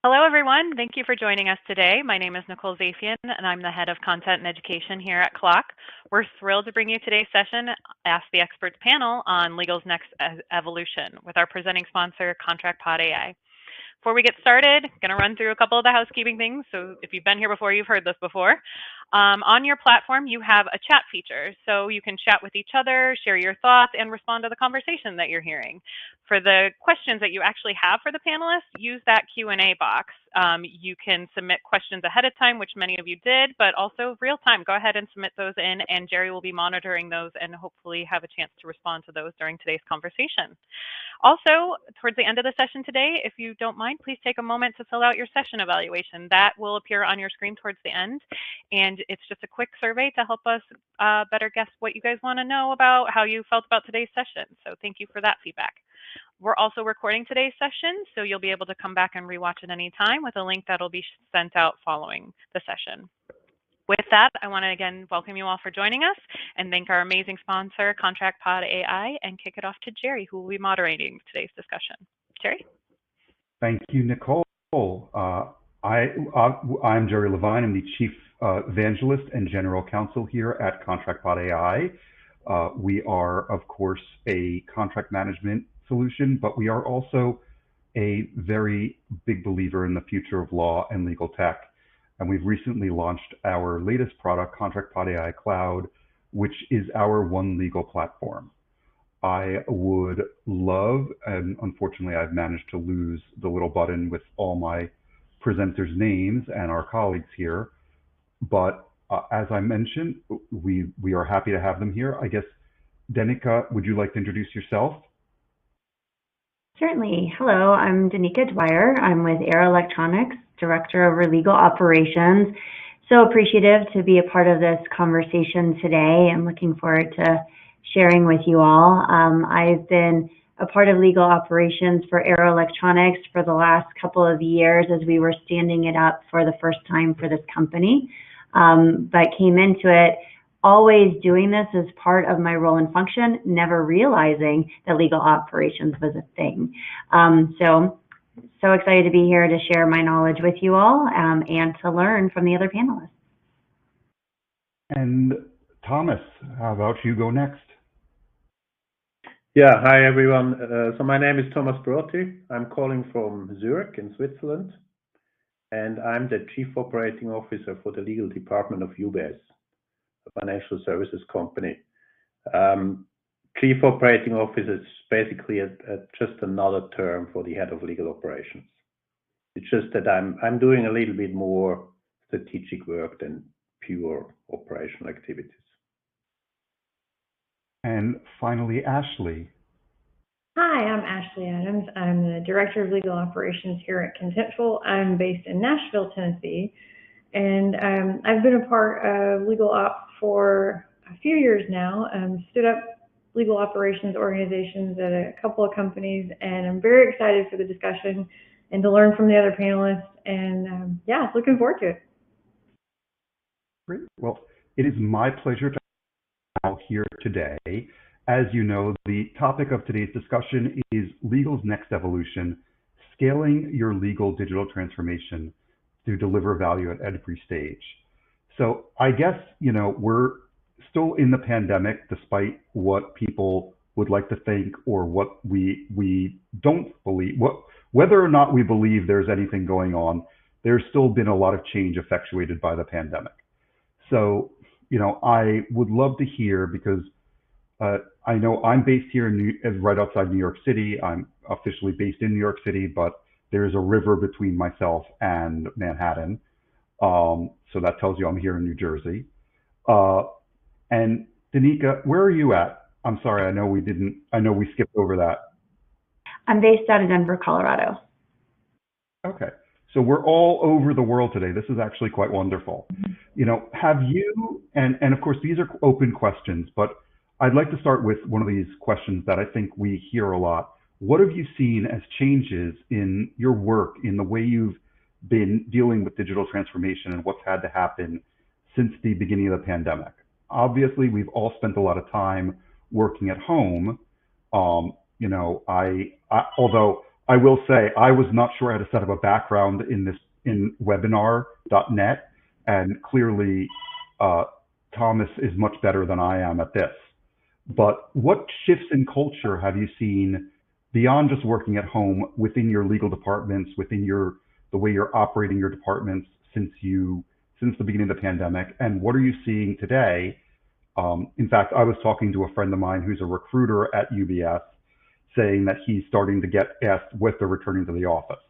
Hello, everyone. Thank you for joining us today. My name is Nicole Zafian, and I'm the head of content and education here at CLOC. We're thrilled to bring you today's session, Ask the Experts panel on legal's next evolution with our presenting sponsor, ContractPodAi. Before we get started, I'm going to run through a couple of the housekeeping things. So if you've been here before, you've heard this before. On your platform, you have a chat feature. So you can chat with each other, share your thoughts, and respond to the conversation that you're hearing. For the questions that you actually have for the panelists, use that Q&A box. You can submit questions ahead of time, which many of you did, but also real time. Go ahead and submit those in, and Jerry will be monitoring those and hopefully have a chance to respond to those during today's conversation. Also, towards the end of the session today, if you don't mind, please take a moment to fill out your session evaluation. That will appear on your screen towards the end, and it's just a quick survey to help us better guess what you guys want to know about how you felt about today's session. So thank you for that feedback. We're also recording today's session, so you'll be able to come back and rewatch it any time with a link that'll be sent out following the session. With that, I want to again welcome you all for joining us and thank our amazing sponsor, ContractPodAi, and kick it off to Jerry, who will be moderating today's discussion. Jerry? Thank you, Nicole. I'm Jerry Levine. I'm the Chief Evangelist and General Counsel here at ContractPodAi. We are, of course, a contract management solution, but we are also a very big believer in the future of law and legal tech. And we've recently launched our latest product, ContractPodAi Cloud, which is our one legal platform. I would love, and unfortunately I've managed to lose the little button with all my presenters' names and our colleagues here, but as I mentioned, we are happy to have them here. I guess, Danica, would you like to introduce yourself? Certainly. Hello, I'm Danica Dwyer. I'm with Aero Electronics, Director of Legal Operations. So appreciative to be a part of this conversation today and looking forward to sharing with you all. I've been a part of legal operations for Aero Electronics for the last couple of years as we were standing it up for the first time for this company, but came into it always doing this as part of my role and function, never realizing that legal operations was a thing. So excited to be here to share my knowledge with you all and to learn from the other panelists. And Thomas, how about you go next? Yeah, hi everyone. So my name is Thomas Brotti. I'm calling from Zurich in Switzerland, and I'm the Chief Operating Officer for the legal department of UBS, a financial services company. Chief Operating Officer is basically just another term for the head of legal operations. It's just that I'm doing a little bit more strategic work than pure operational activities. And finally, Ashley. Hi, I'm Ashley Adams. I'm the Director of Legal Operations here at Contentful. I'm based in Nashville, Tennessee, and I've been a part of legal ops for a few years now. Stood up legal operations organizations at a couple of companies, and I'm very excited for the discussion and to learn from the other panelists, and yeah, looking forward to it. Great. Well, it is my pleasure to have you here today. As you know, the topic of today's discussion is legal's next evolution, scaling your legal digital transformation to deliver value at every stage. So I guess, we're still in the pandemic, despite what people would like to think or what we don't believe, whether or not we believe there's anything going on, there's still been a lot of change effectuated by the pandemic. So, I would love to hear, because I know I'm based here right outside New York City. I'm officially based in New York City, but there's a river between myself and Manhattan. So that tells you I'm here in New Jersey. And Danica, where are you at? I'm sorry, I know we skipped over that. I'm based out of Denver, Colorado. Okay. So we're all over the world today. This is actually quite wonderful. Have you, and of course, these are open questions, but I'd like to start with one of these questions that I think we hear a lot. What have you seen as changes in your work, in the way you've been dealing with digital transformation and what's had to happen since the beginning of the pandemic? Obviously, we've all spent a lot of time working at home. Although I will say I was not sure I had to set up a background in webinar.net, and clearly Thomas is much better than I am at this. But what shifts in culture have you seen beyond just working at home within your legal departments, within the way you're operating your departments since the beginning of the pandemic, and what are you seeing today? In fact, I was talking to a friend of mine who's a recruiter at UBS, saying that he's starting to get asked what they're returning to the office.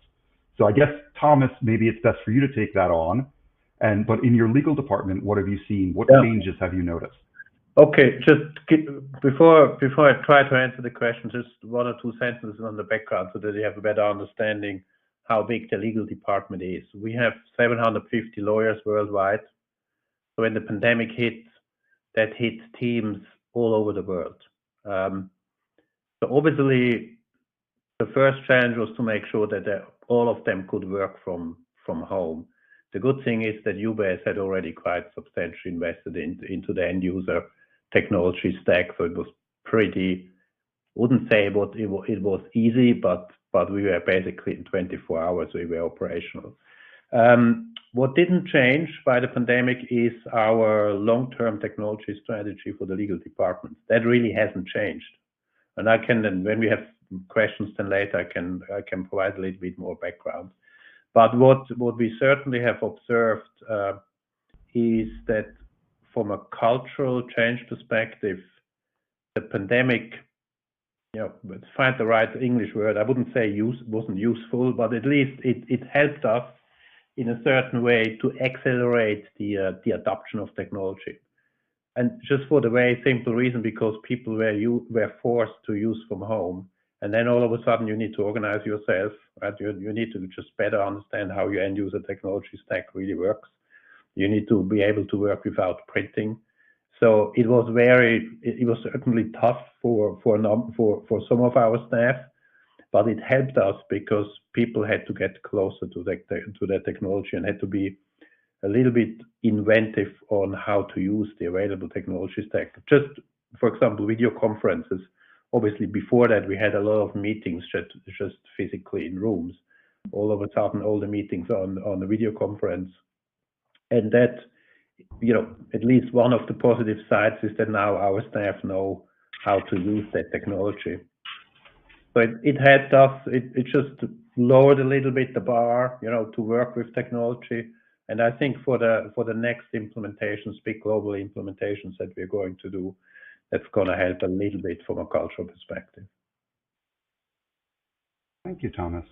So I guess, Thomas, maybe it's best for you to take that on. But in your legal department, what have you seen? What changes have you noticed? Okay, before I try to answer the question, just one or two sentences on the background so that you have a better understanding how big the legal department is. We have 750 lawyers worldwide. So when the pandemic hit, that hit teams all over the world. So obviously, the first challenge was to make sure that all of them could work from home. The good thing is that UBS had already quite substantially invested into the end user technology stack, so it was pretty. Wouldn't say it was easy, but we were basically in 24 hours we were operational. What didn't change by the pandemic is our long-term technology strategy for the legal department. That really hasn't changed. And when we have questions then later, I can provide a little bit more background. But what we certainly have observed is that from a cultural change perspective, the pandemic, let's find the right English word. I wouldn't say wasn't useful, but at least it helped us in a certain way to accelerate the adoption of technology. And just for the very simple reason, because people were forced to use from home. And then all of a sudden you need to organize yourself, right? You need to just better understand how your end user technology stack really works. You need to be able to work without printing. So it was certainly tough for some of our staff, but it helped us because people had to get closer to the technology and had to be a little bit inventive on how to use the available technology stack. Just, for example, video conferences. Obviously, before that, we had a lot of meetings just physically in rooms. All of a sudden, all the meetings on the video conference. And that, at least one of the positive sides is that now our staff know how to use that technology. So it helped us, it just lowered a little bit the bar, to work with technology. And I think for the next implementations, big global implementations that we're going to do, that's going to help a little bit from a cultural perspective. Thank you, Thomas.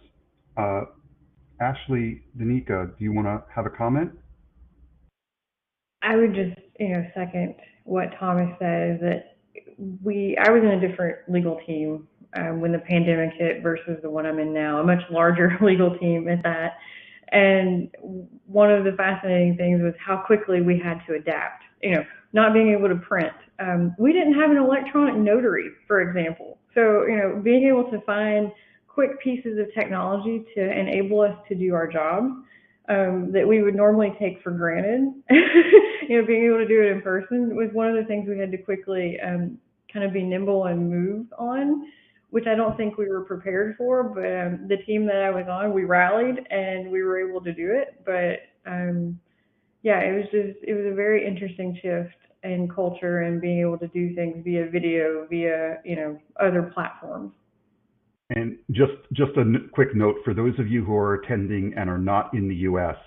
Ashley, Danica, do you want to have a comment? I would just, second what Thomas said, is that I was in a different legal team when the pandemic hit versus the one I'm in now, a much larger legal team at that. And one of the fascinating things was how quickly we had to adapt, not being able to print. We didn't have an electronic notary, for example. So, being able to find quick pieces of technology to enable us to do our jobs that we would normally take for granted, being able to do it in person was one of the things we had to quickly kind of be nimble and move on, which I don't think we were prepared for. But the team that I was on, we rallied and we were able to do it. But it was a very interesting shift in culture and being able to do things via video, via other platforms. And just a quick note for those of you who are attending and are not in the U.S.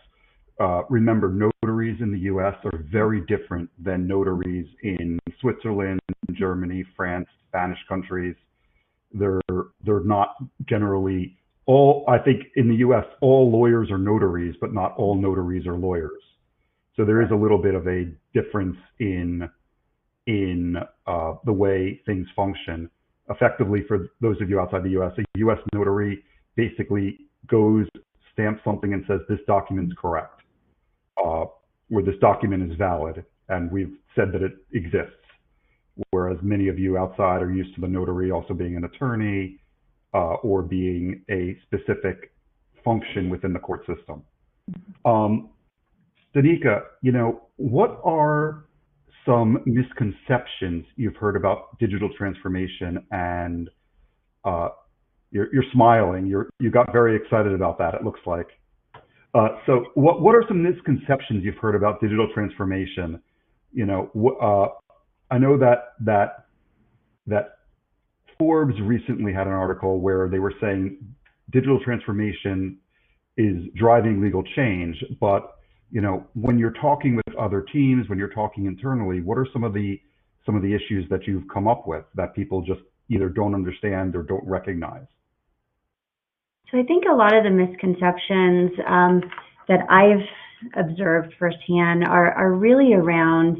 Remember, notaries in the U.S. are very different than notaries in Switzerland, Germany, France, Spanish countries. They're not generally all. I think in the U.S. all lawyers are notaries, but not all notaries are lawyers. So there is a little bit of a difference in the way things function. Effectively, for those of you outside the U.S., a U.S. notary basically goes, stamps something and says this document's correct, or this document is valid, and we've said that it exists. Whereas many of you outside are used to the notary also being an attorney or being a specific function within the court system. Danica, what are some misconceptions you've heard about digital transformation and You're smiling. You got very excited about that, it looks like. So what are some misconceptions you've heard about digital transformation? You know, I know that Forbes recently had an article where they were saying digital transformation is driving legal change, but you know, when you're talking with other teams, when you're talking internally, what are some of the issues that you've come up with that people just either don't understand or don't recognize? So I think a lot of the misconceptions that I've observed firsthand are really around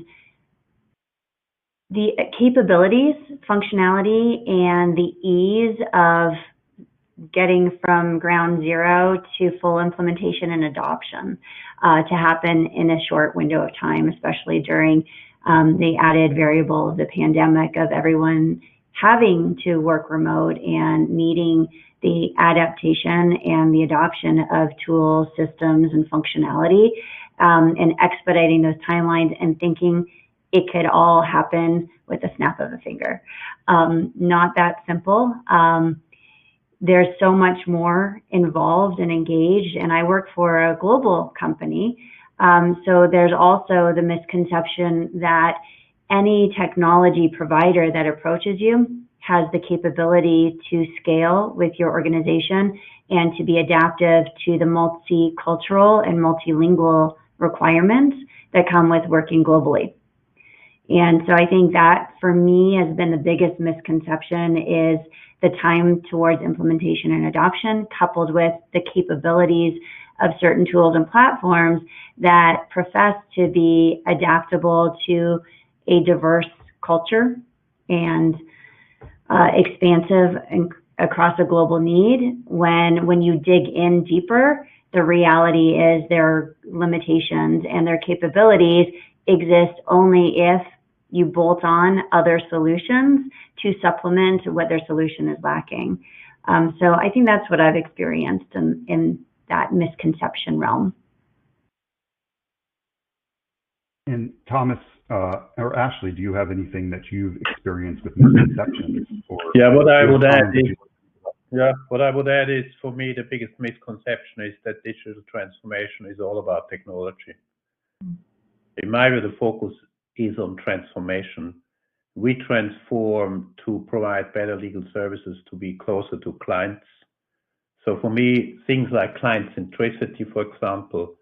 the capabilities, functionality, and the ease of getting from ground zero to full implementation and adoption to happen in a short window of time, especially during the added variable of the pandemic of everyone having to work remote and needing the adaptation and the adoption of tools, systems, and functionality, and expediting those timelines and thinking it could all happen with a snap of a finger. Not that simple. There's so much more involved and engaged, and I work for a global company. So there's also the misconception that any technology provider that approaches you has the capability to scale with your organization and to be adaptive to the multicultural and multilingual requirements that come with working globally. And so I think that for me has been the biggest misconception is the time towards implementation and adoption, coupled with the capabilities of certain tools and platforms that profess to be adaptable to a diverse culture and expansive and across a global need. When you dig in deeper, the reality is there are limitations and their capabilities exist only if you bolt on other solutions to supplement what their solution is lacking. So I think that's what I've experienced in that misconception realm. And Thomas or Ashley, do you have anything that you've experienced with misconceptions? What I would add is, for me, the biggest misconception is that digital transformation is all about technology. In my view, the focus is on transformation. We transform to provide better legal services, to be closer to clients. So for me, things like client centricity, for example,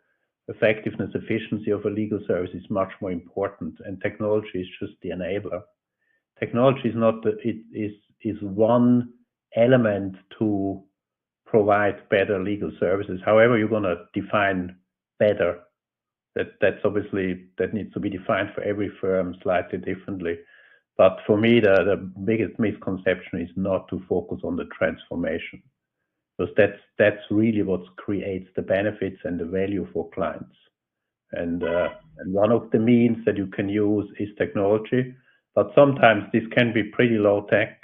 effectiveness, efficiency of a legal service is much more important, and technology is just the enabler. Technology is not is one element to provide better legal services. However, you're going to define better. That's obviously, that needs to be defined for every firm slightly differently. But for me, the biggest misconception is not to focus on the transformation, because that's really what creates the benefits and the value for clients. And one of the means that you can use is technology, but sometimes this can be pretty low tech.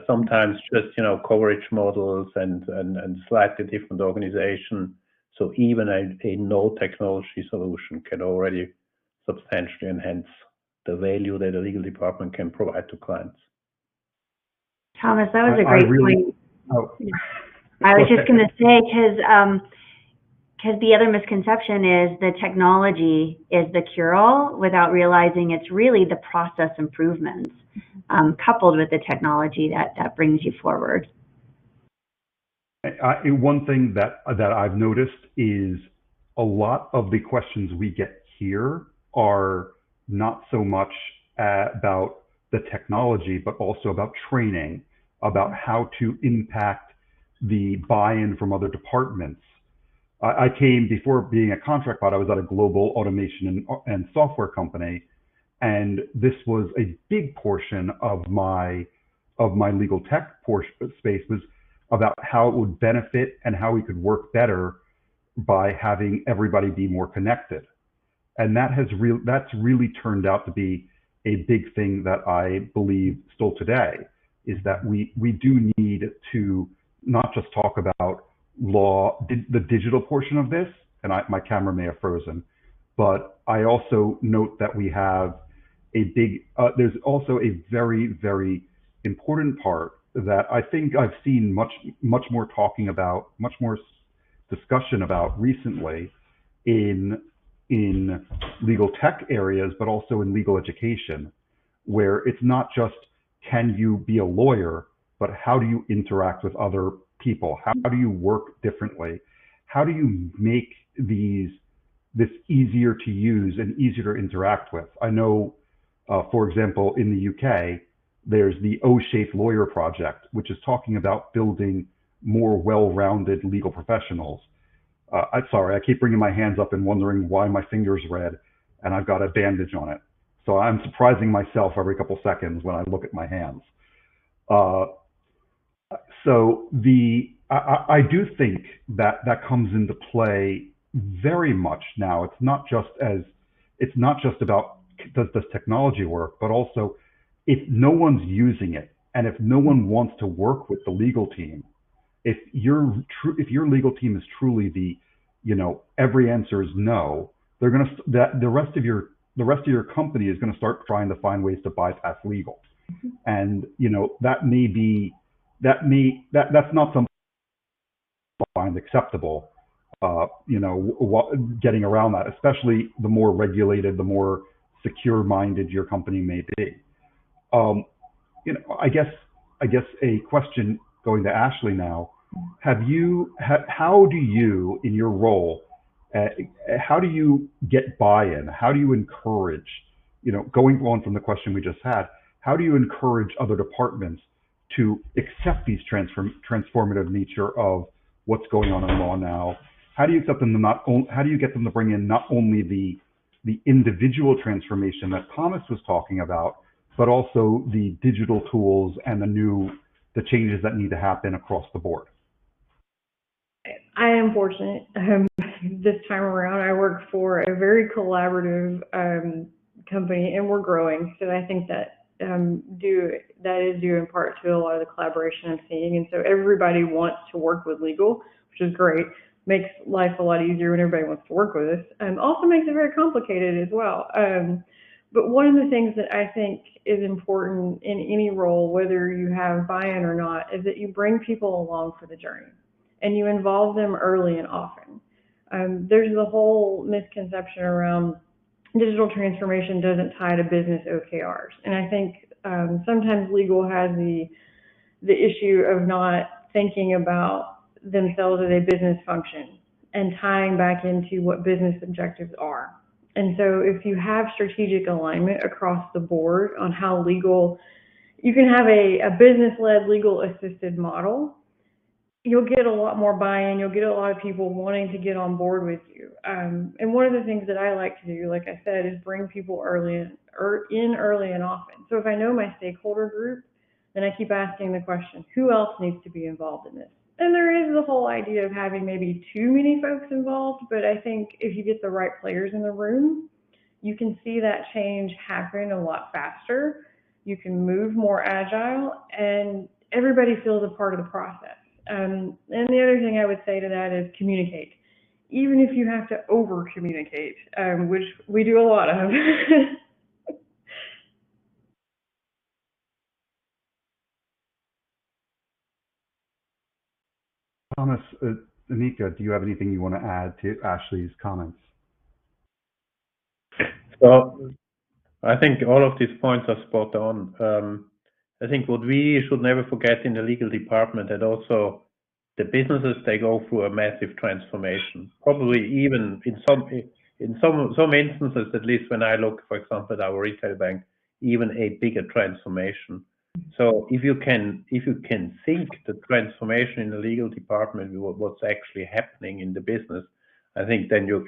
Sometimes just coverage models and slightly different organization. So even a no technology solution can already substantially enhance the value that a legal department can provide to clients. Thomas, that was a great point. I was just going to say, because the other misconception is the technology is the cure-all without realizing it's really the process improvements coupled with the technology that brings you forward. One thing that I've noticed is a lot of the questions we get here are not so much about the technology, but also about training, about how to impact the buy-in from other departments. I came, before being at ContractPod, I was at a global automation and software company, and this was a big portion of my legal tech space was about how it would benefit and how we could work better by having everybody be more connected. And that's really turned out to be a big thing that I believe still today, is that we do need to not just talk about law, the digital portion of this, and my camera may have frozen, but I also note that we have there's also a very, very important part that I think I've seen much more discussion about recently in legal tech areas, but also in legal education, where it's not just can you be a lawyer, but how do you interact with other people? How do you work differently? How do you make this easier to use and easier to interact with? I know, for example, in the UK, there's the O-shaped lawyer project, which is talking about building more well-rounded legal professionals. I'm sorry, I keep bringing my hands up and wondering why my finger's red, and I've got a bandage on it. So I'm surprising myself every couple seconds when I look at my hands. I do think that comes into play very much now. It's not just about does this technology work, but also if no one's using it and if no one wants to work with the legal team, if your legal team is truly every answer is no, the rest of your company is going to start trying to find ways to bypass legal, and that's not something I find acceptable. Getting around that, especially the more regulated, the more secure-minded your company may be. I guess a question going to Ashley now. How do you, in your role, how do you get buy-in? How do you encourage, going on from the question we just had, how do you encourage other departments to accept these transformative nature of what's going on in law now? How do you accept them how do you get them to bring in not only the individual transformation that Thomas was talking about, but also the digital tools and the changes that need to happen across the board? I am fortunate. This time around, I work for a very collaborative company, and we're growing. So I think that is due in part to a lot of the collaboration I'm seeing. And so everybody wants to work with legal, which is great. Makes life a lot easier when everybody wants to work with us. Also makes it very complicated as well. But one of the things that I think is important in any role, whether you have buy-in or not, is that you bring people along for the journey and you involve them early and often. There's the whole misconception around digital transformation doesn't tie to business OKRs. And I think sometimes legal has the issue of not thinking about themselves as a business function and tying back into what business objectives are. And so if you have strategic alignment across the board on how you can have a business-led legal assisted model, you'll get a lot more buy-in, you'll get a lot of people wanting to get on board with you. And one of the things that I like to do, like I said, is bring people early and often. So if I know my stakeholder group, then I keep asking the question, who else needs to be involved in this? And there is the whole idea of having maybe too many folks involved, but I think if you get the right players in the room, you can see that change happen a lot faster. You can move more agile, and everybody feels a part of the process. And the other thing I would say to that is communicate. Even if you have to over-communicate, which we do a lot of. Thomas, Anika, do you have anything you want to add to Ashley's comments? So I think all of these points are spot on. I think what we should never forget in the legal department, that also the businesses, they go through a massive transformation. Probably even in some instances, at least when I look, for example, at our retail bank, even a bigger transformation. So if you can think the transformation in the legal department, what's actually happening in the business, I think then you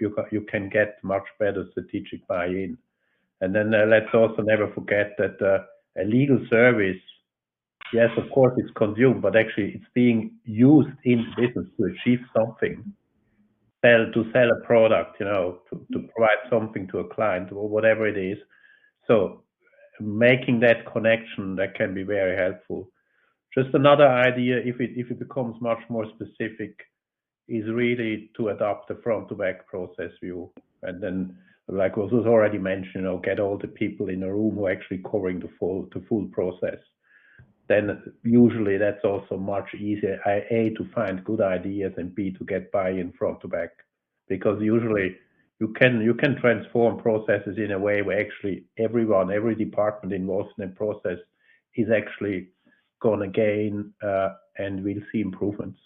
can get much better strategic buy-in. And then let's also never forget that a legal service, yes, of course it's consumed, but actually it's being used in business to achieve something, to sell a product, to provide something to a client or whatever it is. So making that connection, that can be very helpful. Just another idea, if it becomes much more specific, is really to adopt the front to back process view. And then, like was already mentioned, get all the people in a room who are actually covering the full process. then usually that's also much easier, A, to find good ideas, and B, to get buy-in front to back. Because usually you can transform processes in a way where actually every department involved in the process is actually going to gain and will see improvements.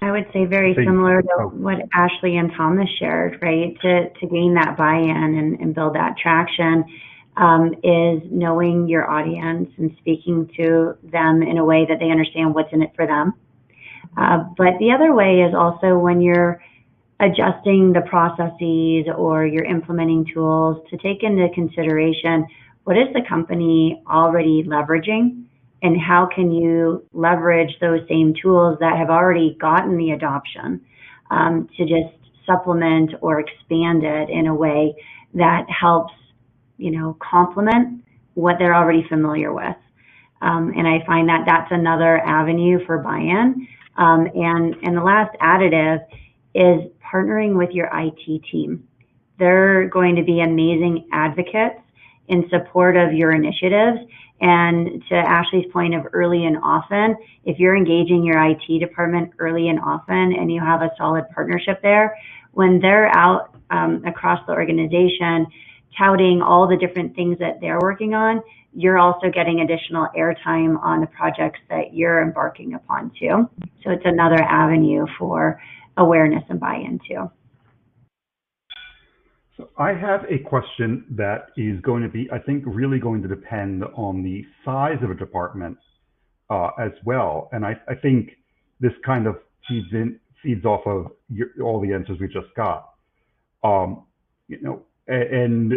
I would say very similar to what Ashley and Thomas shared, right? To gain that buy-in and build that traction is knowing your audience and speaking to them in a way that they understand what's in it for them. But the other way is also when you're adjusting the processes or you're implementing tools to take into consideration what is the company already leveraging and how can you leverage those same tools that have already gotten the adoption to just supplement or expand it in a way that helps, complement what they're already familiar with. And I find that that's another avenue for buy-in. And the last additive is partnering with your IT team. They're going to be amazing advocates in support of your initiatives. And to Ashley's point of early and often, if you're engaging your IT department early and often and you have a solid partnership there, when they're out across the organization touting all the different things that they're working on, you're also getting additional airtime on the projects that you're embarking upon too. So it's another avenue for awareness and buy-in too. So I have a question that is going to be, I think, really going to depend on the size of a department as well. And I think this kind of feeds off of all the answers we just got. And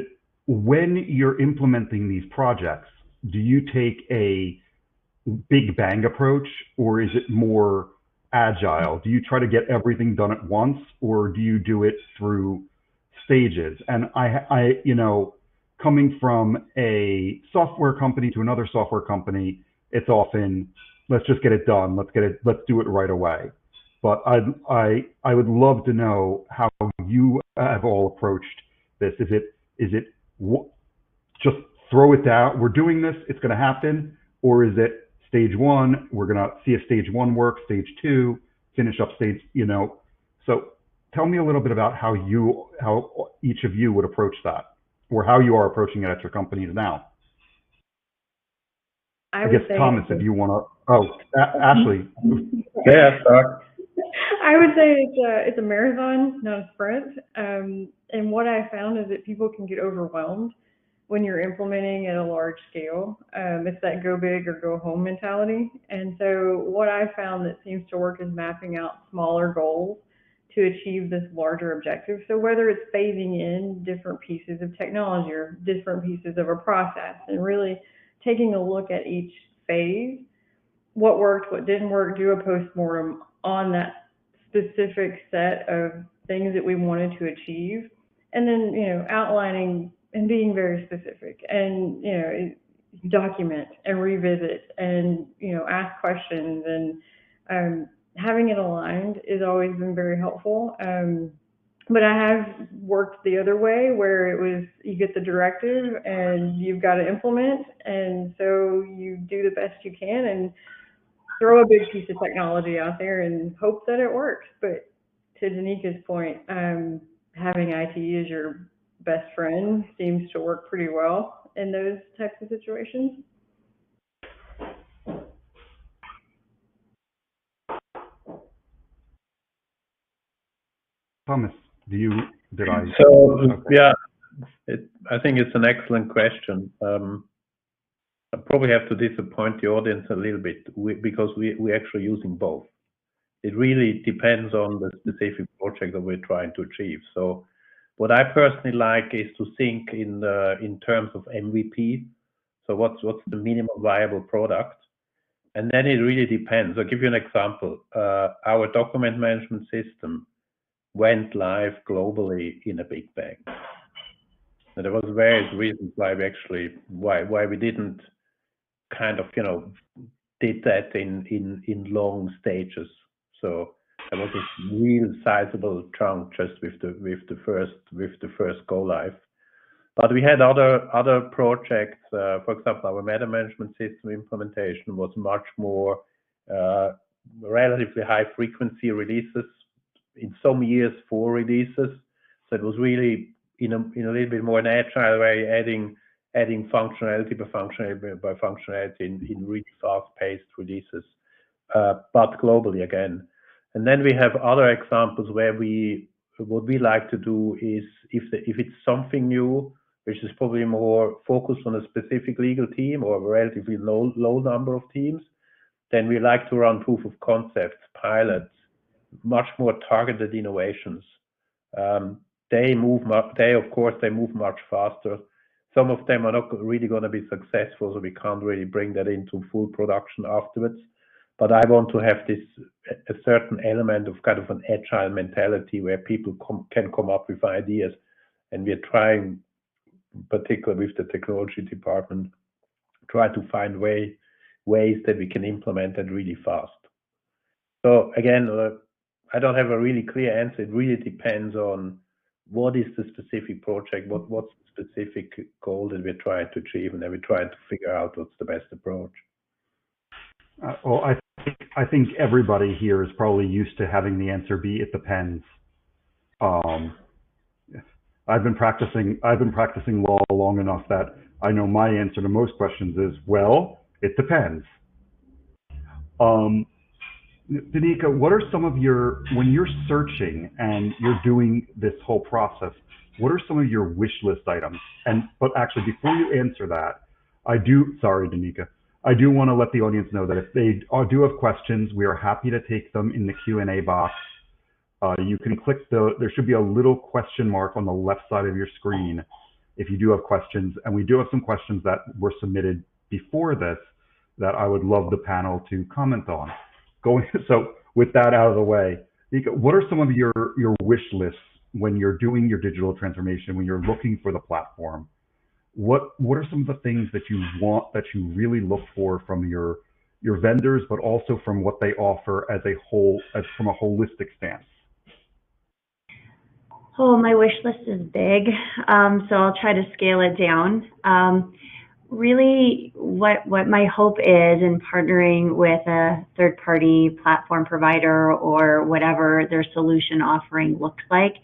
when you're implementing these projects, do you take a big bang approach, or is it more agile? Do you try to get everything done at once, or do you do it through stages? And I coming from a software company to another software company, it's often, let's just get it done. Let's do it right away. But I would love to know how you have all approached this. Is it just throw it down? We're doing this. It's going to happen. Or is it stage one? We're going to see if stage one works, stage two, finish up stage, So tell me a little bit about how each of you would approach that, or how you are approaching it at your companies now. I guess, Thomas, if you want to, Ashley. Yeah, sorry. I would say it's a marathon, not a sprint. And what I found is that people can get overwhelmed when you're implementing at a large scale. It's that go big or go home mentality. And so what I found that seems to work is mapping out smaller goals to achieve this larger objective. So whether it's phasing in different pieces of technology or different pieces of a process, and really taking a look at each phase, what worked, what didn't work, do a postmortem on that specific set of things that we wanted to achieve, and then outlining and being very specific, and document and revisit and ask questions, and having it aligned has always been very helpful. But I have worked the other way, where it was you get the directive and you've got to implement, and so you do the best you can and throw a big piece of technology out there and hope that it works. But to Danika's point, having IT as your best friend seems to work pretty well in those types of situations. Thomas, did I? So, yeah, I think it's an excellent question. I probably have to disappoint the audience a little bit because we're actually using both. It really depends on the specific project that we're trying to achieve. So what I personally like is to think in terms of MVP. So what's the minimum viable product? And then it really depends. I'll give you an example. Our document management system went live globally in a big bang. And there was various reasons why we didn't kind of did that in long stages. So there was a real sizable chunk just with the first go live. But we had other projects. For example, our meta management system implementation was much more relatively high frequency releases. In some years, 4 releases. So it was really in a little bit more an agile way, adding functionality by functionality in really fast-paced releases, but globally again. And then we have other examples where what we like to do is if it's something new, which is probably more focused on a specific legal team or a relatively low number of teams, then we like to run proof of concepts, pilots, much more targeted innovations. They move much faster. Some of them are not really going to be successful, so we can't really bring that into full production afterwards. But I want to have a certain element of kind of an agile mentality where people can come up with ideas, and we're trying, particularly with the technology department, try to find ways that we can implement that really fast. So again, I don't have a really clear answer. It really depends on what is the specific project, what's the specific goal that we're trying to achieve, and then we're trying to figure out what's the best approach. Well, I think everybody here is probably used to having the answer be it depends. I've been practicing law long enough that I know my answer to most questions is, well, it depends. Danica, what are some of when you're searching and you're doing this whole process, what are some of your wish list items? But actually, before you answer that, sorry, Danica, I do want to let the audience know that if they do have questions, we are happy to take them in the Q&A box. You can click there should be a little question mark on the left side of your screen if you do have questions. And we do have some questions that were submitted before this that I would love the panel to comment on. So with that out of the way, what are some of your wish lists when you're doing your digital transformation, when you're looking for the platform? What are some of the things that you want, that you really look for from your vendors, but also from what they offer as a whole, from a holistic stance? Oh, my wish list is big, so I'll try to scale it down. Really, what my hope is in partnering with a third-party platform provider or whatever their solution offering looks like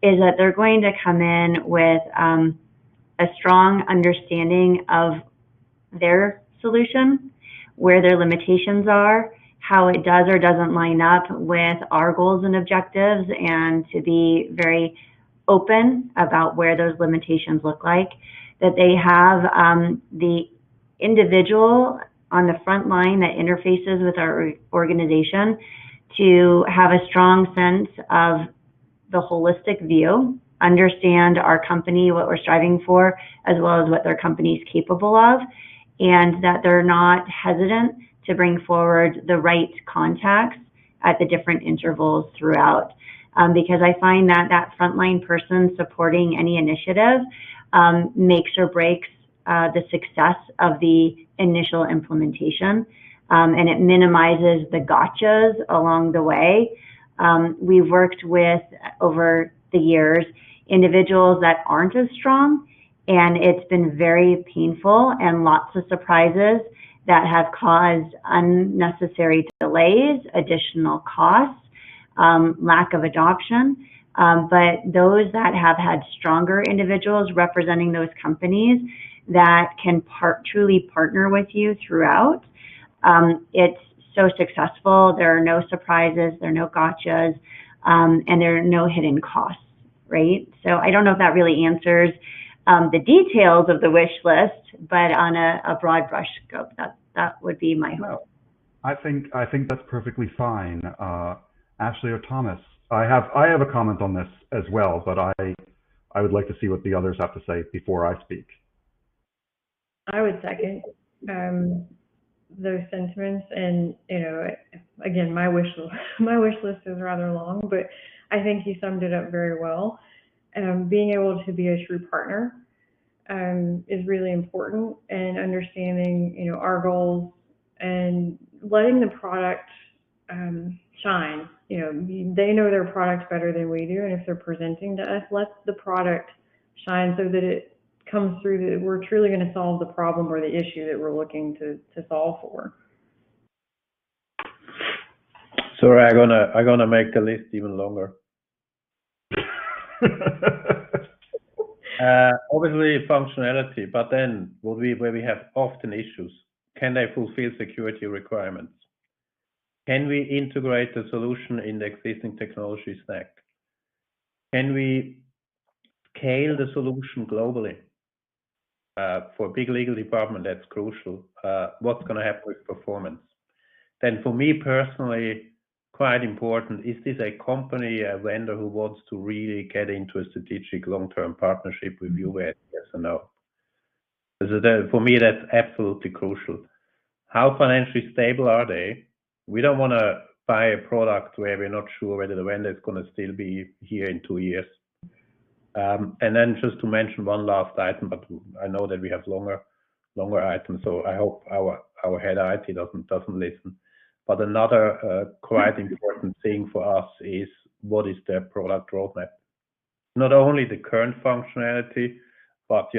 is that they're going to come in with a strong understanding of their solution, where their limitations are, how it does or doesn't line up with our goals and objectives, and to be very open about where those limitations look like, that they have the individual on the front line that interfaces with our organization to have a strong sense of the holistic view, understand our company, what we're striving for, as well as what their company is capable of, and that they're not hesitant to bring forward the right contacts at the different intervals throughout. Because I find that frontline person supporting any initiative makes or breaks the success of the initial implementation, and it minimizes the gotchas along the way. We've worked with, over the years, individuals that aren't as strong, and it's been very painful and lots of surprises that have caused unnecessary delays, additional costs, lack of adoption. But those that have had stronger individuals representing those companies that can truly partner with you throughout, it's so successful. There are no surprises, there are no gotchas, and there are no hidden costs, right? So I don't know if that really answers the details of the wish list, but on a broad brush scope, that would be my hope. No, I think that's perfectly fine. Ashley or Thomas, I have a comment on this as well, but I would like to see what the others have to say before I speak. I would second those sentiments, and again, my wish list is rather long, but I think you summed it up very well. Being able to be a true partner is really important, and understanding our goals and letting the product shine. They know their product better than we do, and if they're presenting to us, let the product shine so that comes through that we're truly going to solve the problem or the issue that we're looking to solve for. Sorry, I'm gonna make the list even longer. Obviously functionality, but then where we have often issues. Can they fulfill security requirements? Can we integrate the solution in the existing technology stack? Can we scale the solution globally? For a big legal department, that's crucial. What's going to happen with performance? Then for me personally, quite important, is this a company, a vendor who wants to really get into a strategic long-term partnership with you? Yes or no? For me, that's absolutely crucial. How financially stable are they? We don't want to buy a product where we're not sure whether the vendor is going to still be here in 2 years. And then just to mention one last item, but I know that we have longer items, so I hope our head of IT doesn't listen. But another quite important thing for us is what is their product roadmap? Not only the current functionality, but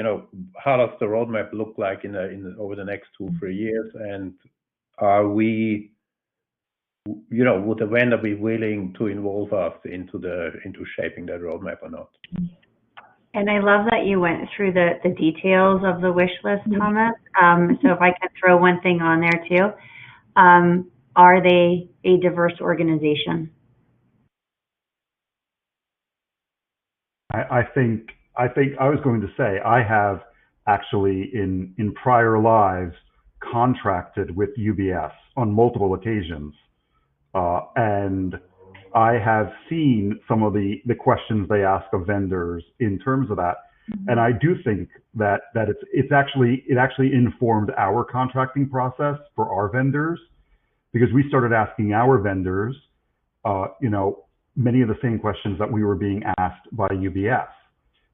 how does the roadmap look like over the next 2-3 years? And are we, would the vendor be willing to involve us into shaping that roadmap or not? And I love that you went through the details of the wish list, Thomas. So if I could throw one thing on there too, are they a diverse organization? I think I was going to say I have actually in prior lives contracted with UBS on multiple occasions, and I have seen some of the questions they ask of vendors in terms of that, and I do think that it actually informed our contracting process for our vendors, because we started asking our vendors, many of the same questions that we were being asked by UBS,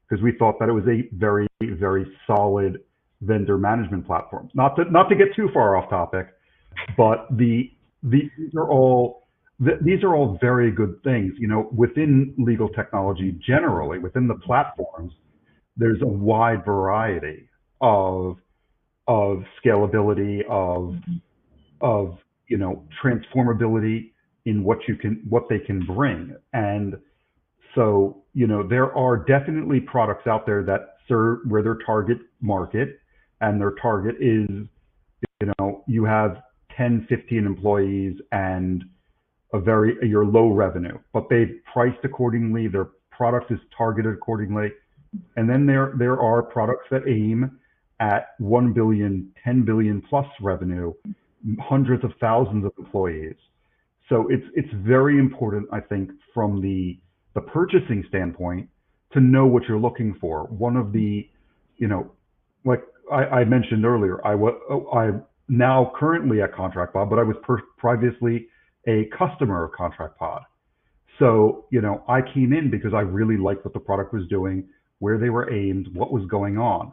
because we thought that it was a very, very solid vendor management platform. Not to get too far off topic, but these are all very good things. Within legal technology generally, within the platforms, there's a wide variety of scalability, of transformability in what they can bring. And so, there are definitely products out there that serve where their target market, and their target is, you have 10, 15 employees and your low revenue, but they've priced accordingly, their product is targeted accordingly. And then there are products that aim at 1 billion, 10 billion plus revenue, hundreds of thousands of employees. So it's very important, I think, from the purchasing standpoint, to know what you're looking for. One of the, like I mentioned earlier, I'm now currently at ContractPod, but I was previously a customer of ContractPod. So, I came in because I really liked what the product was doing, where they were aimed, what was going on.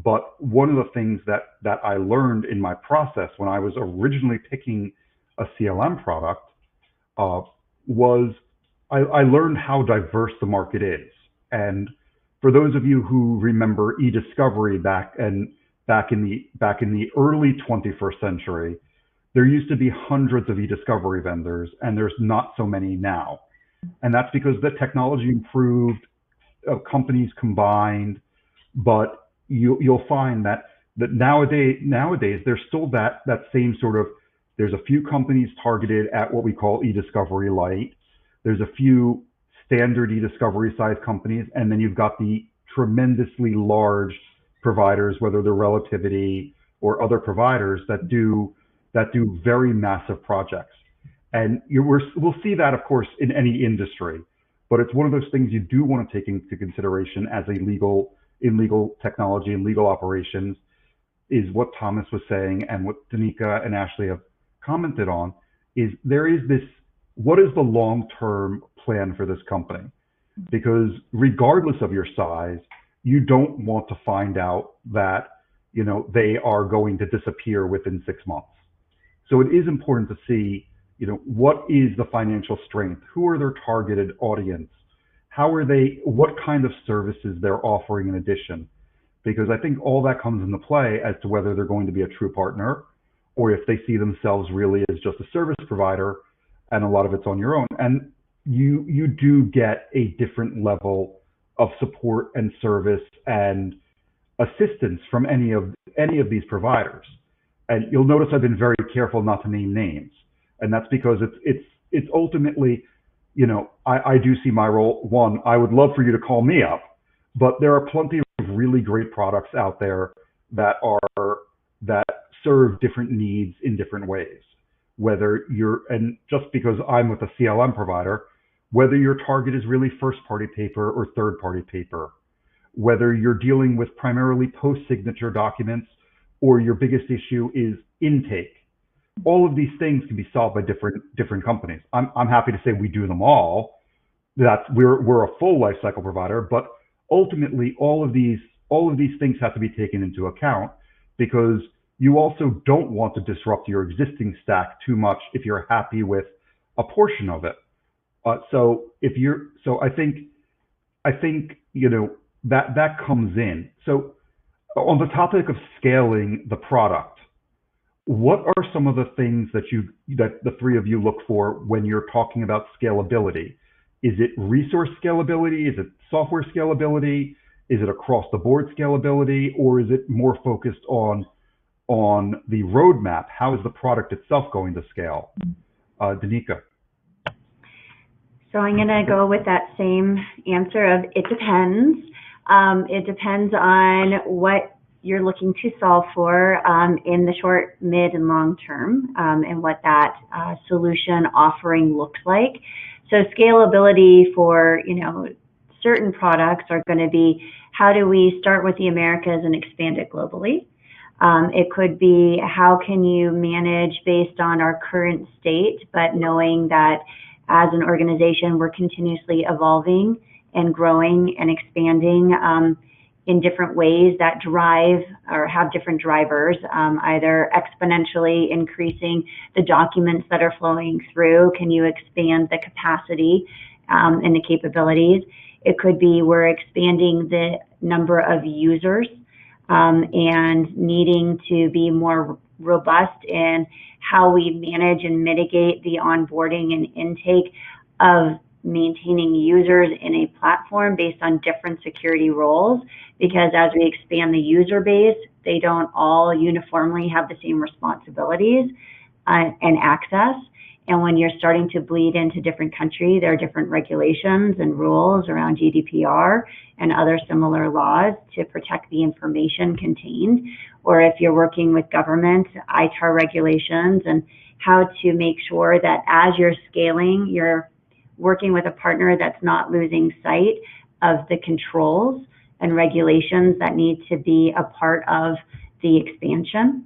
But one of the things that I learned in my process when I was originally picking a CLM product was I learned how diverse the market is. And for those of you who remember e-discovery back in the early 21st century, there used to be hundreds of e-discovery vendors, and there's not so many now. And that's because the technology improved, companies combined, but you'll find that nowadays there's still that same sort of, there's a few companies targeted at what we call e-discovery light. There's a few standard e-discovery size companies, and then you've got the tremendously large providers, whether they're Relativity or other providers that do very massive projects. And we'll see that, of course, in any industry, but it's one of those things you do want to take into consideration as in legal technology and legal operations, is what Thomas was saying and what Danica and Ashley have commented on, is there is this, what is the long-term plan for this company? Because regardless of your size, you don't want to find out that, they are going to disappear within 6 months. So it is important to see, what is the financial strength? Who are their targeted audience? What kind of services they're offering in addition? because I think all that comes into play as to whether they're going to be a true partner or if they see themselves really as just a service provider and a lot of it's on your own. And you do get a different level of support and service and assistance from any of these providers. And you'll notice I've been very careful not to name names, and that's because it's ultimately, you know, I do see my role. One, I would love for you to call me up, but there are plenty of really great products out there that serve different needs in different ways. Whether you're, and just because I'm with a CLM provider, whether your target is really first-party paper or third-party paper, whether you're dealing with primarily post-signature documents or your biggest issue is intake. All of these things can be solved by different companies. I'm happy to say we do them all. We're a full lifecycle provider, but ultimately all of these things have to be taken into account, because you also don't want to disrupt your existing stack too much if you're happy with a portion of it. So I think you know that comes in. So on the topic of scaling the product, what are some of the things that the three of you look for when you're talking about scalability? Is it resource scalability? Is it software scalability? Is it across the board scalability? Or is it more focused on the roadmap? How is the product itself going to scale? Danica. So I'm going to go with that same answer of it depends. It depends on what you're looking to solve for in the short, mid, and long term, and what that solution offering looks like. So scalability for, you know, certain products are going to be, how do we start with the Americas and expand it globally? It could be, how can you manage based on our current state, but knowing that as an organization, we're continuously evolving and growing and expanding in different ways that drive or have different drivers, either exponentially increasing the documents that are flowing through. Can you expand the capacity and the capabilities? It could be we're expanding the number of users and needing to be more robust in how we manage and mitigate the onboarding and intake of maintaining users in a platform based on different security roles, because as we expand the user base, they don't all uniformly have the same responsibilities and access. And when you're starting to bleed into different countries, there are different regulations and rules around GDPR and other similar laws to protect the information contained. Or if you're working with government, ITAR regulations, and how to make sure that as you're scaling, you're working with a partner that's not losing sight of the controls and regulations that need to be a part of the expansion.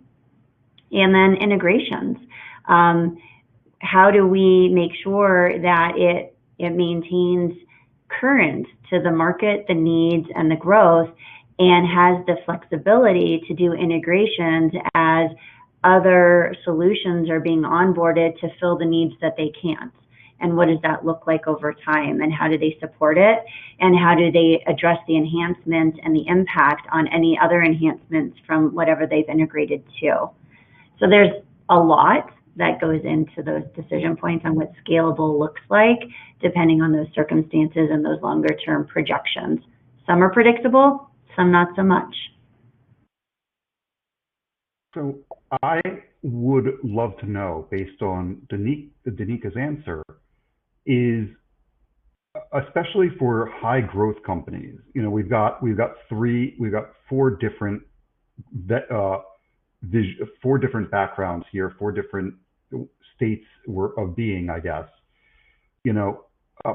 And then integrations. How do we make sure that it maintains current to the market, the needs, and the growth, and has the flexibility to do integrations as other solutions are being onboarded to fill the needs that they can't? And what does that look like over time? And how do they support it? And how do they address the enhancements and the impact on any other enhancements from whatever they've integrated to? So there's a lot that goes into those decision points on what scalable looks like, depending on those circumstances and those longer term projections. Some are predictable, some not so much. So I would love to know, based on Danica's answer, is especially for high growth companies, you know, we've got four different backgrounds here, four different states of being, I guess. You know,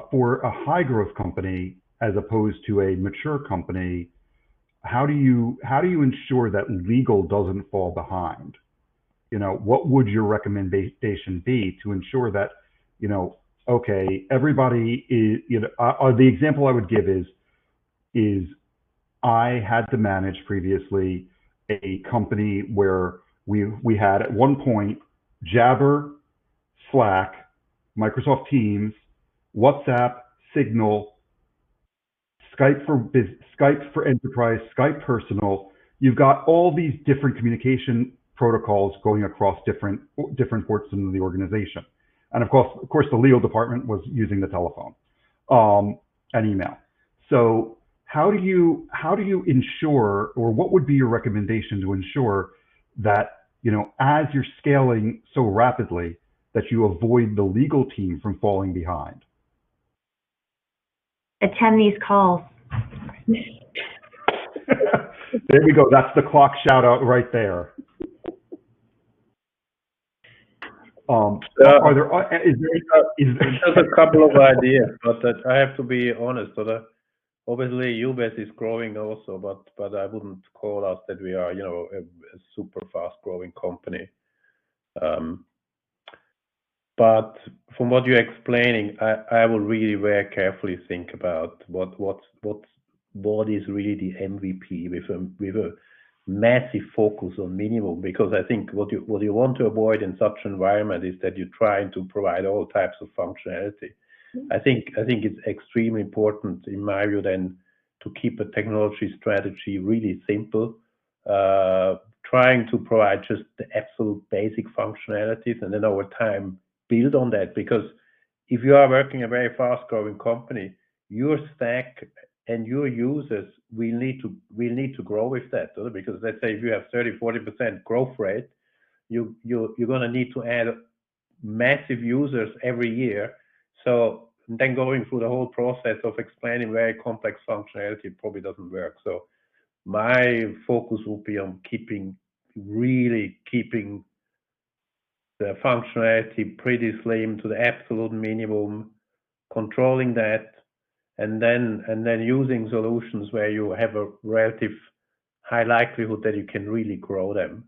for a high growth company as opposed to a mature company, how do you ensure that legal doesn't fall behind? You know, what would your recommendation be to ensure that, you know, okay, everybody is, you know, the example I would give is I had to manage previously a company where we had at one point Jabber, Slack, Microsoft Teams, WhatsApp, Signal, Skype for enterprise, Skype personal. You've got all these different communication protocols going across different portions of the organization. And of course, the legal department was using the telephone and email. So how do you ensure, or what would be your recommendation to ensure that, as you're scaling so rapidly, that you avoid the legal team from falling behind? Attend these calls. There we go. That's the CLOC shout out right there. Are there? Just a couple of ideas, but I have to be honest. So obviously, UBS is growing also, but I wouldn't call us that we are, a super fast-growing company. But from what you're explaining, I will really very carefully think about what is really the MVP with a massive focus on minimum, because I think what you want to avoid in such an environment is that you're trying to provide all types of functionality. I think it's extremely important, in my view, then to keep a technology strategy really simple, trying to provide just the absolute basic functionalities, and then over time build on that. Because if you are working a very fast-growing company, your stack and your users will need to grow with that. Because let's say if you have 30-40% growth rate, you're going to need to add massive users every year. So then going through the whole process of explaining very complex functionality probably doesn't work. So my focus will be on keeping the functionality pretty slim to the absolute minimum, controlling that, and then using solutions where you have a relative high likelihood that you can really grow them.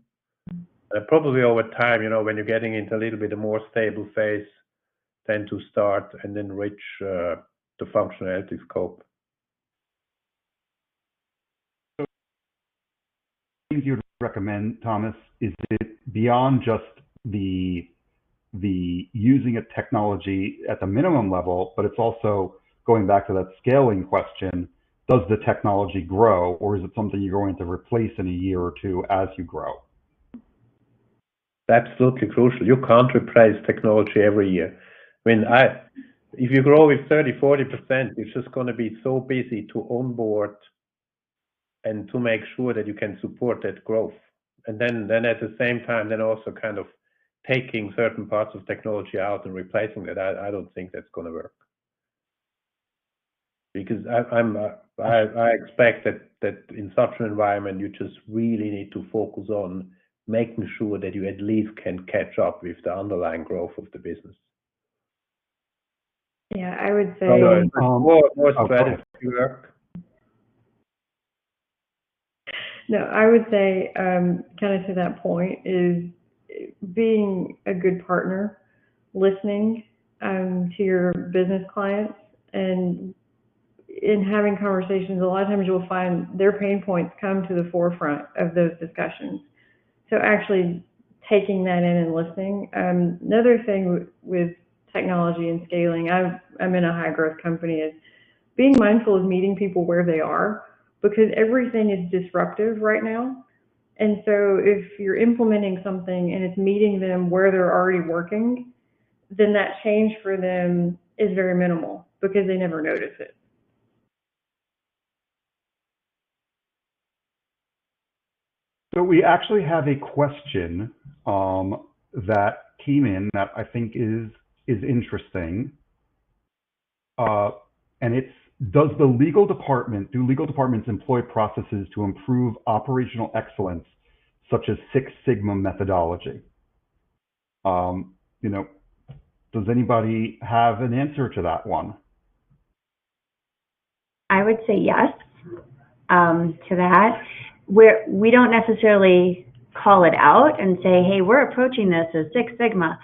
Probably over time, when you're getting into a little bit more stable phase, then to start and enrich the functionality scope. Things you'd recommend, Thomas, is it beyond just the using a technology at the minimum level, but it's also going back to that scaling question? Does the technology grow, or is it something you're going to replace in a year or two as you grow? Absolutely crucial. You can't replace technology every year. If you grow with 30-40%, you're just going to be so busy to onboard and to make sure that you can support that growth. And then at the same time, then also kind of taking certain parts of technology out and replacing that. I don't think that's going to work. Because I expect that in such an environment, you just really need to focus on making sure that you at least can catch up with the underlying growth of the business. Yeah, I would say more strategy work. No, I would say kind of to that point is being a good partner, listening to your business clients, and in having conversations, a lot of times you'll find their pain points come to the forefront of those discussions. So actually taking that in and listening. Another thing with technology and scaling, I'm in a high growth company, is being mindful of meeting people where they are, because everything is disruptive right now. And so if you're implementing something and it's meeting them where they're already working, then that change for them is very minimal because they never notice it. So we actually have a question that came in that I think is interesting, and it's: do legal departments employ processes to improve operational excellence, such as Six Sigma methodology? Does anybody have an answer to that one? I would say yes to that. We don't necessarily call it out and say, hey, we're approaching this as Six Sigma,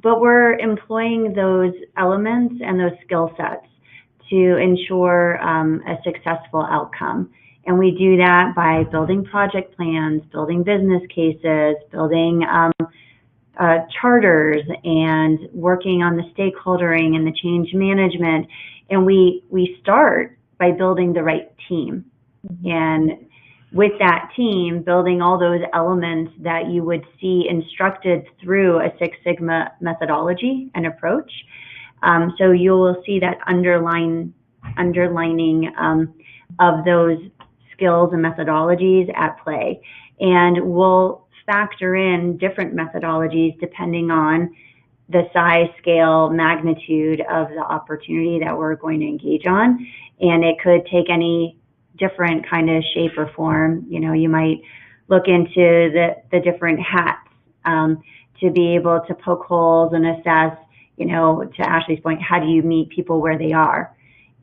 but we're employing those elements and those skill sets to ensure a successful outcome. And we do that by building project plans, building business cases, building charters, and working on the stakeholdering and the change management. And we start by building the right team. And with that team, building all those elements that you would see instructed through a Six Sigma methodology and approach. So you will see that underlining of those skills and methodologies at play. And we'll factor in different methodologies depending on the size, scale, magnitude of the opportunity that we're going to engage on. And it could take any different kind of shape or form. You know, you might look into the different hats to be able to poke holes and assess, you know, to Ashley's point, how do you meet people where they are?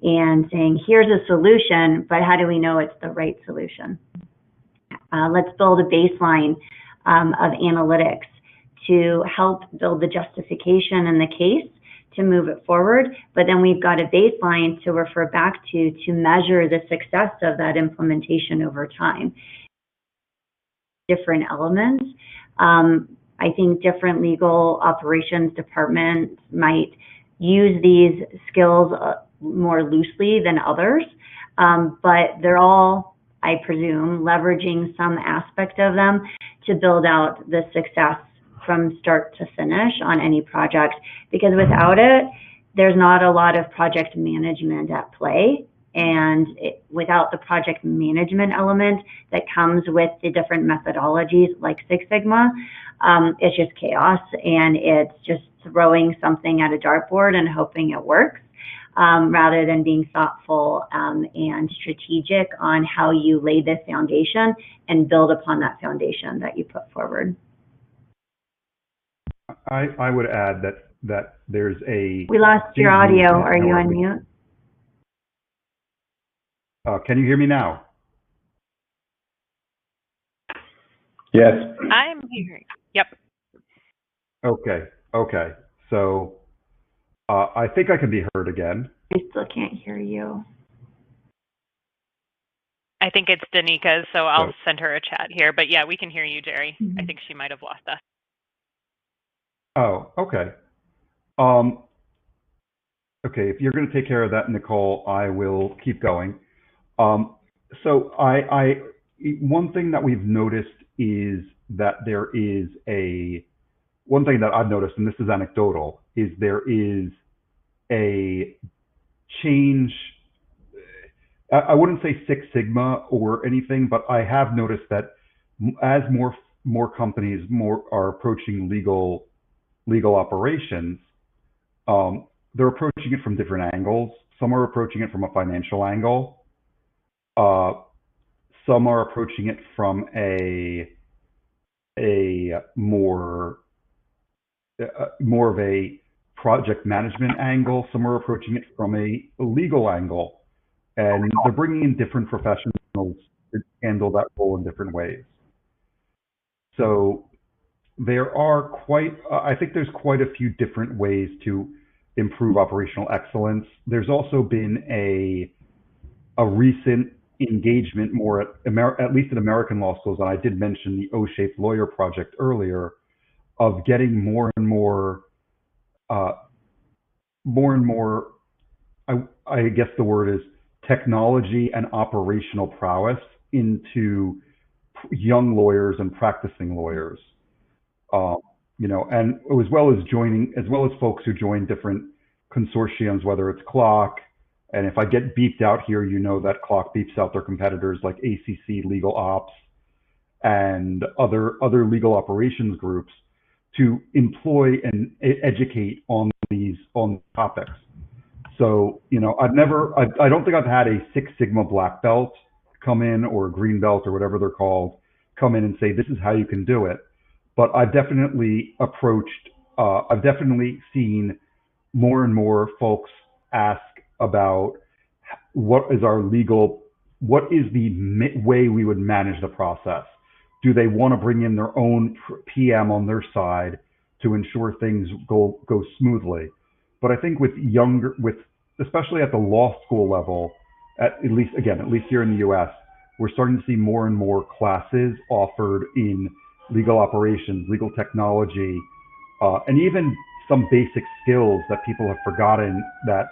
And saying, here's a solution, but how do we know it's the right solution? Let's build a baseline of analytics to help build the justification and the case to move it forward. But then we've got a baseline to refer back to measure the success of that implementation over time. Different elements. I think different legal operations departments might use these skills more loosely than others, but they're all, I presume, leveraging some aspect of them to build out the success from start to finish on any project, because without it, there's not a lot of project management at play. And without the project management element that comes with the different methodologies like Six Sigma, it's just chaos, and it's just throwing something at a dartboard and hoping it works, rather than being thoughtful and strategic on how you lay the foundation and build upon that foundation that you put forward. I would add that there's a... We lost your audio. Are you on mute? Can you hear me now? Yes. I'm hearing. Yep. Okay. So I think I can be heard again. I still can't hear you. I think it's Danika's, so I'll send her a chat here. But yeah, we can hear you, Jerry. I think she might have lost us. Oh, okay. Okay, if you're going to take care of that, Nicole, I will keep going. So one thing that we've noticed is that there is one thing that I've noticed, and this is anecdotal, is there is a change. I wouldn't say Six Sigma or anything, but I have noticed that as more companies are approaching legal operations, they're approaching it from different angles. Some are approaching it from a financial angle. Some are approaching it from a more of a project management angle. Some are approaching it from a legal angle, and they're bringing in different professionals to handle that role in different ways. So there are I think there's quite a few different ways to improve operational excellence. There's also been a recent engagement more at least at American law schools, and I did mention the O-shaped lawyer project earlier, of getting more and more, I guess the word is technology and operational prowess into young lawyers and practicing lawyers. You know, and as well as folks who join different consortiums, whether it's CLOC, and if I get beeped out here, you know that CLOC beeps out their competitors like ACC Legal Ops and other legal operations groups to employ and educate on these topics. So, you know, I don't think I've had a Six Sigma black belt come in, or a green belt, or whatever they're called, come in and say, this is how you can do it. But I've definitely I've definitely seen more and more folks ask about what is the way we would manage the process. Do they want to bring in their own PM on their side to ensure things go smoothly? But I think especially at the law school level, at least here in the US, we're starting to see more and more classes offered in legal operations, legal technology, and even some basic skills that people have forgotten, that,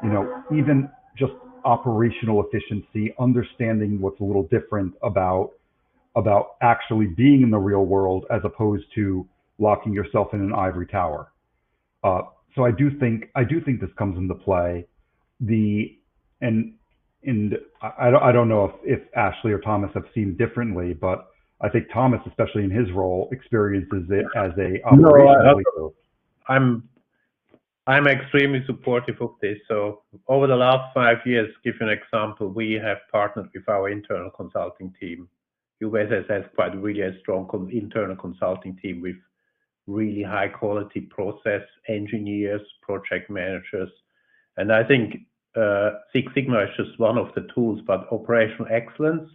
you know, even just operational efficiency, understanding what's a little different about actually being in the real world as opposed to locking yourself in an ivory tower. So I do think this comes into play. I don't know if Ashley or Thomas have seen differently, but I think Thomas, especially in his role, experiences it as a operational leader. I'm extremely supportive of this. So over the last 5 years, give you an example, we have partnered with our internal consulting team. UBS has quite really a strong internal consulting team with really high quality process engineers, project managers. And I think Six Sigma is just one of the tools, but operational excellence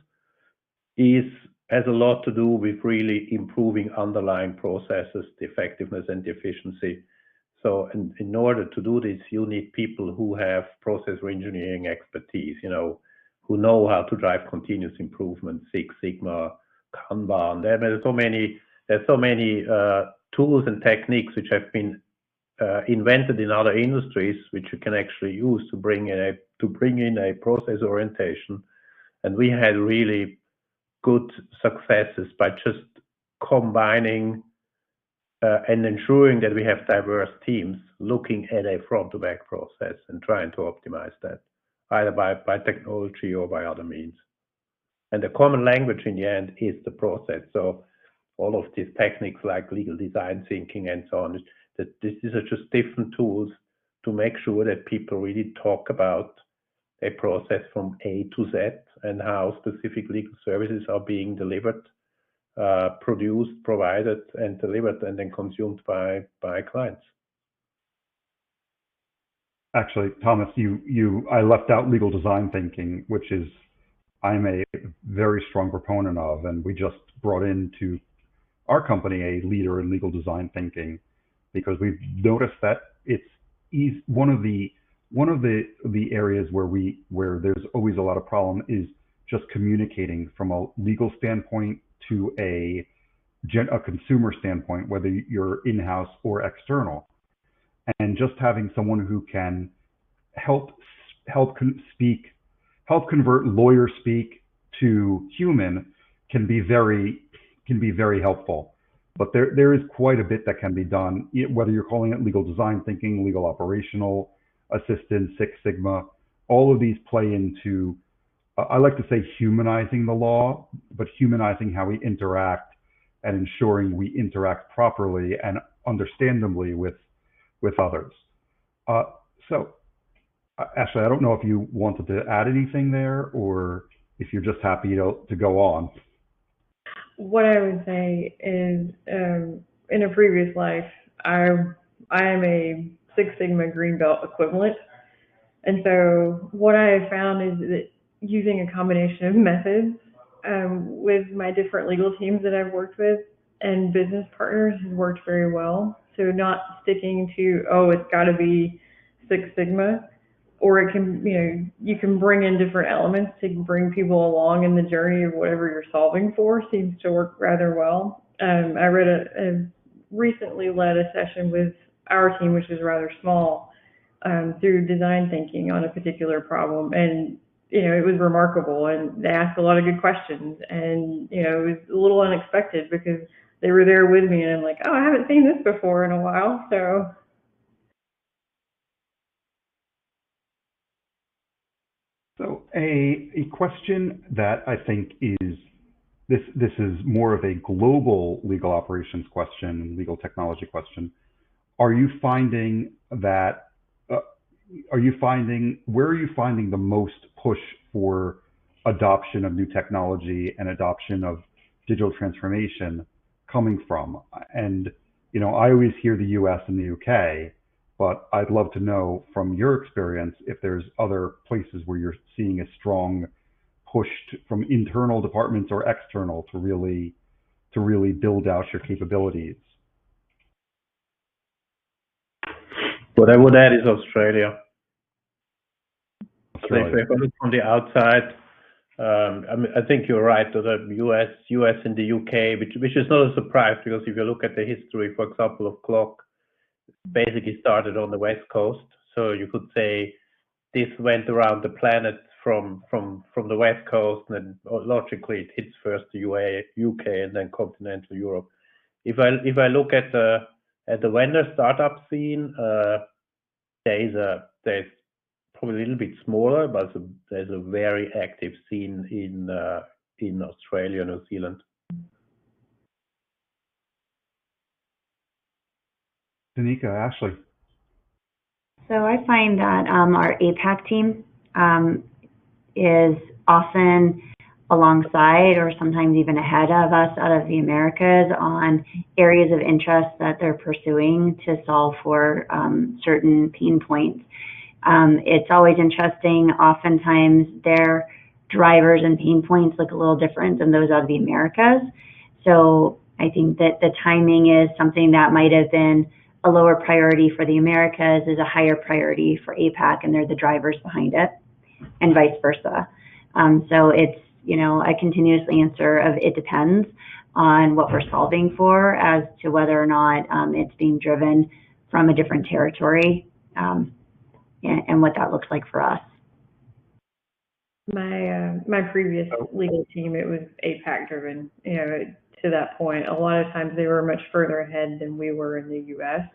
has a lot to do with really improving underlying processes, the effectiveness and the efficiency. So in order to do this, you need people who have process engineering expertise, who know how to drive continuous improvement, Six Sigma, Kanban. There's so many tools and techniques which have been invented in other industries, which you can actually use to bring in a process orientation. And we had really good successes by just combining and ensuring that we have diverse teams looking at a front to back process and trying to optimize that, either by technology or by other means. And the common language in the end is the process. So all of these techniques like legal design thinking and so on, these are just different tools to make sure that people really talk about a process from A to Z and how specific legal services are being delivered, produced, provided, and delivered, and then consumed by clients. Actually, Thomas, I left out legal design thinking, which I'm a very strong proponent of, and we just brought into our company a leader in legal design thinking because we've noticed that it's one of the areas where there's always a lot of problem is just communicating from a legal standpoint to a consumer standpoint, whether you're in-house or external, and just having someone who can help convert lawyer speak to human can be very helpful. But there is quite a bit that can be done, whether you're calling it legal design thinking, legal operational assistance, Six Sigma. All of these play into, I like to say, humanizing the law, but humanizing how we interact and ensuring we interact properly and understandably with others. So, Ashley, I don't know if you wanted to add anything there or if you're just happy to go on. What I would say is, in a previous life, I am a Six Sigma Green Belt equivalent. And so what I have found is that using a combination of methods with my different legal teams that I've worked with and business partners has worked very well. So not sticking to, it's got to be Six Sigma, or it can, you can bring in different elements to bring people along in the journey of whatever you're solving for. Seems to work rather well. I recently led a session with our team, which is rather small, through design thinking on a particular problem, and it was remarkable, and they asked a lot of good questions, and it was a little unexpected because they were there with me, and I'm like, I haven't seen this before in a while, so. So a question that I think is, this is more of a global legal operations question, legal technology question. Where are you finding the most push for adoption of new technology and adoption of digital transformation coming from? And, I always hear the US and the UK, but I'd love to know from your experience if there's other places where you're seeing a strong push from internal departments or external to really build out your capabilities. What I would add is Australia. So if I look from the outside, I think you're right. The US and the UK, which is not a surprise because if you look at the history, for example, of CLOC, basically started on the West Coast. So you could say this went around the planet from the West Coast, and logically it hits first the UK and then continental Europe. If I look at the vendor startup scene, there's probably a little bit smaller, but there's a very active scene in Australia, New Zealand. Danica, Ashley. So I find that our APAC team is often alongside or sometimes even ahead of us out of the Americas on areas of interest that they're pursuing to solve for certain pain points. It's always interesting. Oftentimes their drivers and pain points look a little different than those out of the Americas. So I think that the timing is something that might have been a lower priority for the Americas is a higher priority for APAC, and they're the drivers behind it, and vice versa. So it's, a continuous answer of it depends on what we're solving for as to whether or not it's being driven from a different territory and what that looks like for us. My previous legal team, it was APAC driven. To that point, a lot of times they were much further ahead than we were in the U.S.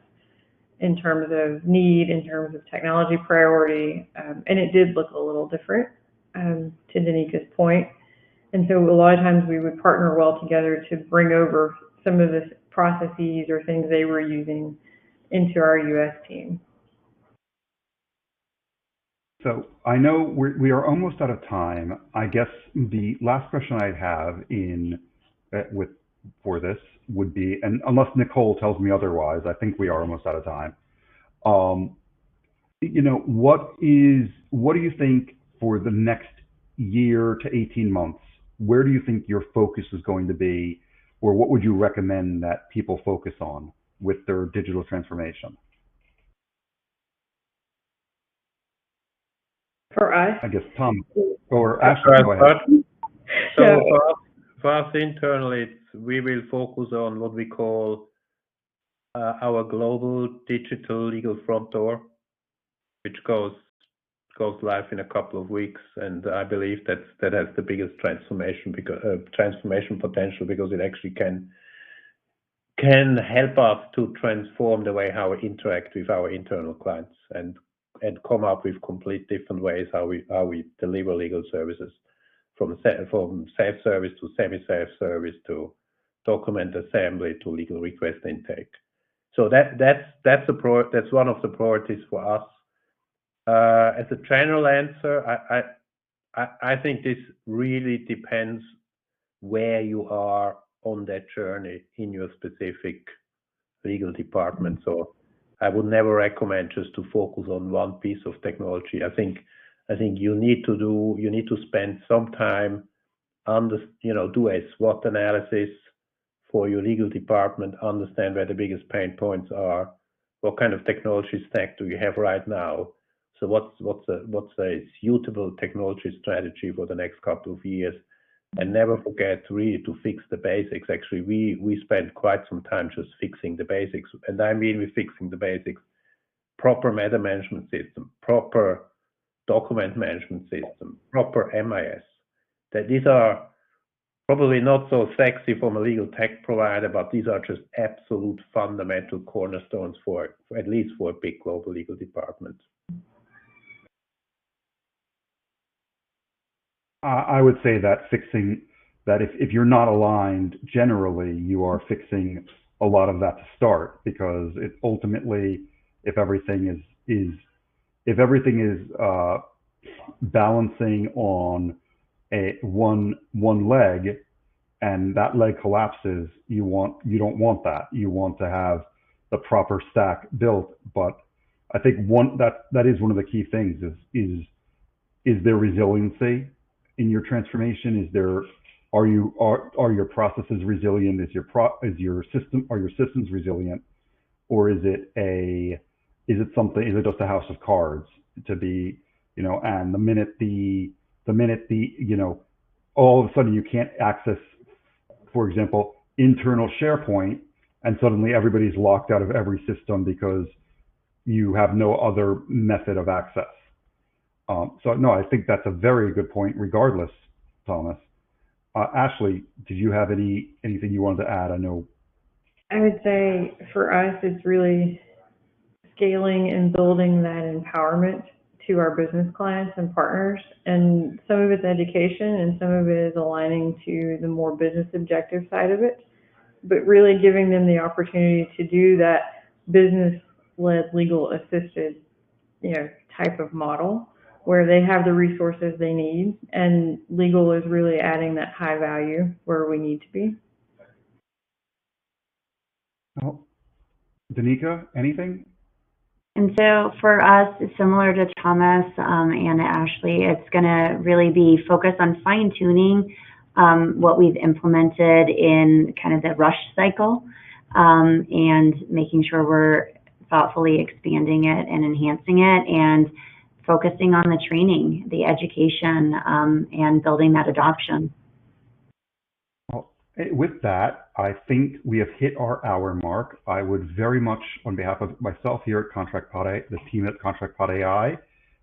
in terms of need, in terms of technology priority, and it did look a little different, to Danica's point. And so a lot of times we would partner well together to bring over some of the processes or things they were using into our U.S. team. So I know we are almost out of time. I guess the last question I'd have for this would be, and unless Nicole tells me otherwise, I think we are almost out of time. What do you think for the next year to 18 months? Where do you think your focus is going to be, or what would you recommend that people focus on with their digital transformation? For us? I guess Tom or Ashley, go ahead. So for us internally, we will focus on what we call our global digital legal front door, which goes live in a couple of weeks, and I believe that has the biggest transformation potential, because it actually can help us to transform the way how we interact with our internal clients and come up with complete different ways how we deliver legal services, from self-service to semi-self-service to document assembly to legal request intake. So that's one of the priorities for us. As a general answer, I think this really depends where you are on that journey in your specific legal department. So I would never recommend just to focus on one piece of technology. I think you need to spend some time do a SWOT analysis for your legal department, understand where the biggest pain points are, what kind of technology stack do you have right now. So what's a suitable technology strategy for the next couple of years, and never forget really to fix the basics. Actually, we spend quite some time just fixing the basics, and I mean we're fixing the basics: proper matter management system, proper document management system, proper MIS. That these are probably not so sexy from a legal tech provider, but these are just absolute fundamental cornerstones for at least for a big global legal department. I would say that if you're not aligned, generally you are fixing a lot of that to start, because it ultimately, if everything is balancing on one leg, and that leg collapses, you don't want that. You want to have the proper stack built. But I think that is one of the key things is there resiliency in your transformation? Are your processes resilient? Are your systems resilient, or is it just a house of cards to be, and the minute all of a sudden you can't access, for example, internal SharePoint, and suddenly everybody's locked out of every system because you have no other method of access. So no, I think that's a very good point regardless, Thomas. Ashley, did you have anything you wanted to add? I know. I would say for us, it's really scaling and building that empowerment to our business clients and partners. And some of it's education and some of it is aligning to the more business objective side of it, but really giving them the opportunity to do that business-led legal assisted, type of model where they have the resources they need and legal is really adding that high value where we need to be. Oh, Danica, anything? And so for us, similar to Thomas and Ashley, it's going to really be focused on fine-tuning what we've implemented in kind of the rush cycle and making sure we're thoughtfully expanding it and enhancing it and focusing on the training, the education, and building that adoption. Well, with that, I think we have hit our hour mark. I would very much, on behalf of myself here at ContractPodAi, the team at ContractPodAi,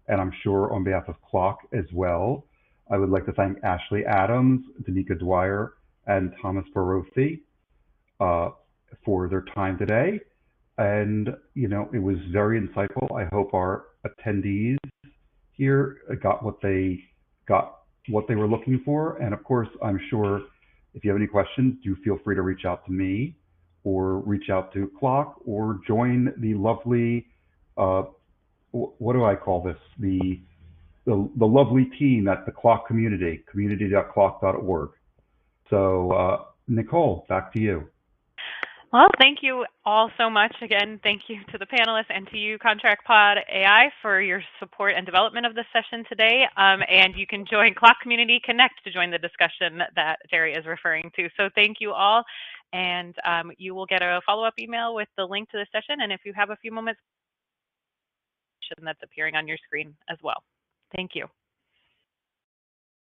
and I'm sure on behalf of CLOC as well, I would like to thank Ashley Adams, Danica Dwyer, and Thomas Barothi for their time today. And, it was very insightful. I hope our attendees here got what they were looking for. And of course, I'm sure if you have any questions, do feel free to reach out to me or reach out to CLOC or join the lovely, what do I call this? The lovely team at the CLOC community, community.cloc.org. So, Nicole, back to you. Well, thank you all so much. Again, thank you to the panelists and to you, ContractPodAi, for your support and development of this session today. And you can join CLOC Community Connect to join the discussion that Jerry is referring to. So thank you all. And you will get a follow-up email with the link to the session. And if you have a few moments, that's appearing on your screen as well. Thank you.